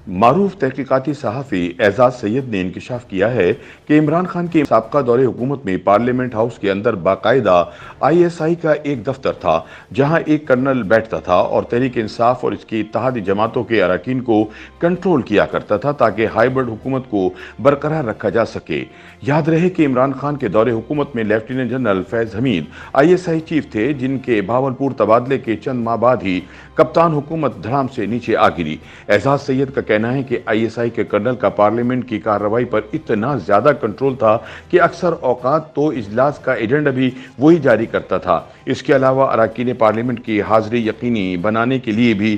معروف تحقیقاتی صحافی اعزاز سید نے انکشاف کیا ہے کہ عمران خان کے سابقہ دور حکومت میں پارلیمنٹ ہاؤس کے اندر باقاعدہ ISI کا ایک دفتر تھا جہاں ایک کرنل بیٹھتا تھا اور تحریک انصاف اور اس کی اتحادی جماعتوں کے اراکین کو کنٹرول کیا کرتا تھا تاکہ ہائیبرڈ حکومت کو برقرار رکھا جا سکے۔ یاد رہے کہ عمران خان کے دور حکومت میں لیفٹیننٹ جنرل فیض حمید ISI چیف تھے، جن کے بہاولپور تبادلے کے چند ماہ بعد ہی کپتان حکومت دھڑام سے نیچے آ گری۔ اعزاز سید کا کہنا ہے کہ ISI کے کرنل کا پارلیمنٹ کی کارروائی پر اتنا زیادہ کنٹرول تھا کہ اکثر اوقات تو اجلاس کا ایجنڈا بھی وہی جاری کرتا تھا۔ اس کے علاوہ اراکین پارلیمنٹ کی حاضری یقینی بنانے کے لیے بھی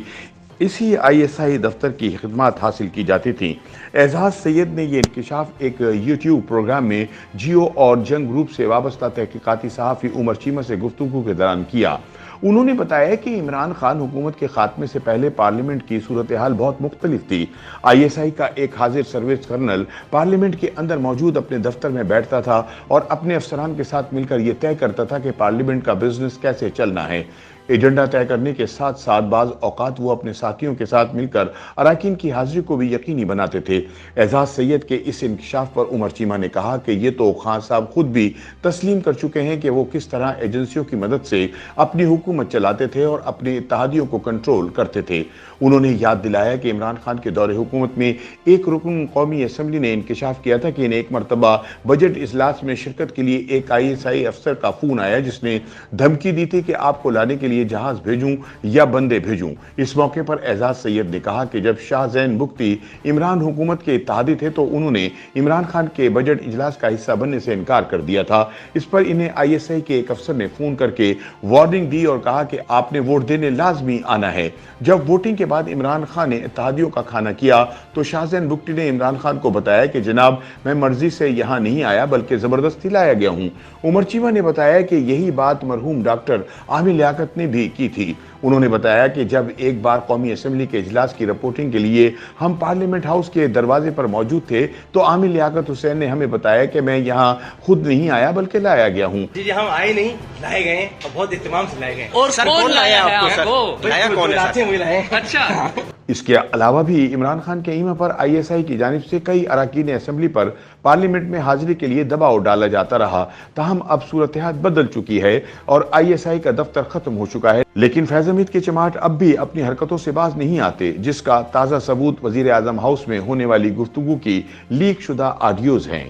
اسی ISI دفتر کی خدمات حاصل کی جاتی تھیں۔ اعزاز سید نے یہ انکشاف ایک YouTube پروگرام میں جیو اور جنگ گروپ سے وابستہ تحقیقاتی صحافی عمر چیمہ سے گفتگو کے دوران کیا۔ انہوں نے بتایا کہ عمران خان حکومت کے خاتمے سے پہلے پارلیمنٹ کی صورتحال بہت مختلف تھی۔ ISI کا ایک حاضر سروس کرنل پارلیمنٹ کے اندر موجود اپنے دفتر میں بیٹھتا تھا اور اپنے افسران کے ساتھ مل کر یہ طے کرتا تھا کہ پارلیمنٹ کا بزنس کیسے چلنا ہے۔ ایجنڈا طے کرنے کے ساتھ ساتھ بعض اوقات وہ اپنے ساتھیوں کے ساتھ مل کر اراکین کی حاضری کو بھی یقینی بناتے تھے۔ اعزاز سید کے اس انکشاف پر عمر چیمہ نے کہا کہ یہ تو خان صاحب خود بھی تسلیم کر چکے ہیں کہ وہ کس طرح ایجنسیوں کی مدد سے اپنی حکومت چلاتے تھے اور اپنے اتحادیوں کو کنٹرول کرتے تھے۔ انہوں نے یاد دلایا کہ عمران خان کے دور حکومت میں ایک رکن قومی اسمبلی نے انکشاف کیا تھا کہ انہیں ایک مرتبہ بجٹ اجلاس میں شرکت کے لیے ایک ISI افسر کا فون آیا جس نے دھمکی دی تھی کہ آپ کو لانے کے لیے جہاز بھیجوں یا بندے بھیجوں۔ اس موقع پر اعزاز سید نے کہا کہ جب شاہ زین بگٹی عمران حکومت کے اتحادی تھے تو انہوں نے عمران خان کے بجٹ اجلاس کا حصہ بننے سے انکار کر دیا تھا۔ اس پر انہیں ISI کے ایک افسر نے فون کر کے وارننگ دی اور کہا کہ آپ نے ووٹ دینے لازمی آنا ہے۔ جب ووٹنگ کے بعد عمران خان نے اتحادیوں کا کھانا کیا تو شاہ زین بگٹی نے عمران خان کو بتایا کہ جناب میں مرضی سے یہاں نہیں آیا بلکہ زبردستی لایا گیا ہوں۔ عمر چیمہ نے بتایا کہ یہی بات مرحوم ڈاکٹر عامر لیاقت نے بھی کی تھی۔ انہوں نے بتایا کہ جب ایک بار قومی اسمبلی کے اجلاس کی رپورٹنگ کے لیے ہم پارلیمنٹ ہاؤس کے دروازے پر موجود تھے تو عامر لیاقت حسین نے ہمیں بتایا کہ میں یہاں خود نہیں آیا بلکہ لایا گیا ہوں۔ جی ہم آئے نہیں، لائے گئے ہیں اور بہت اہتمام سے لائے گئے۔ اور کون لایا آپ کو سر؟ لایا کون ہے؟ اچھا۔ اس کے علاوہ بھی عمران خان کے ایما پر ISI کی جانب سے کئی اراکین اسمبلی پر پارلیمنٹ میں حاضری کے لیے دباؤ ڈالا جاتا رہا، تاہم اب صورتحال بدل چکی ہے اور ISI کا دفتر ختم ہو چکا ہے، لیکن فیض حمید کے چماٹ اب بھی اپنی حرکتوں سے باز نہیں آتے، جس کا تازہ ثبوت وزیر اعظم ہاؤس میں ہونے والی گفتگو کی لیک شدہ آڈیوز ہیں۔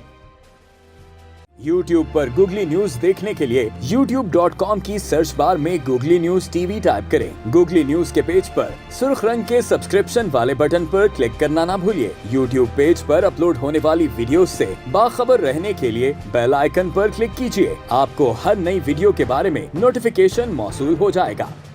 YouTube پر گوگلی نیوز دیکھنے کے لیے youtube.com کی سرچ بار میں گوگلی نیوز TV ٹائپ کریں۔ گوگلی نیوز کے پیج پر سرخ رنگ کے سبسکرپشن والے بٹن پر کلک کرنا نہ بھولیے۔ YouTube پیج پر اپلوڈ ہونے والی ویڈیوز سے باخبر رہنے کے لیے بیل آئیکن پر کلک کیجیے۔ آپ کو ہر نئی ویڈیو کے بارے میں نوٹیفیکیشن موصول ہو جائے گا۔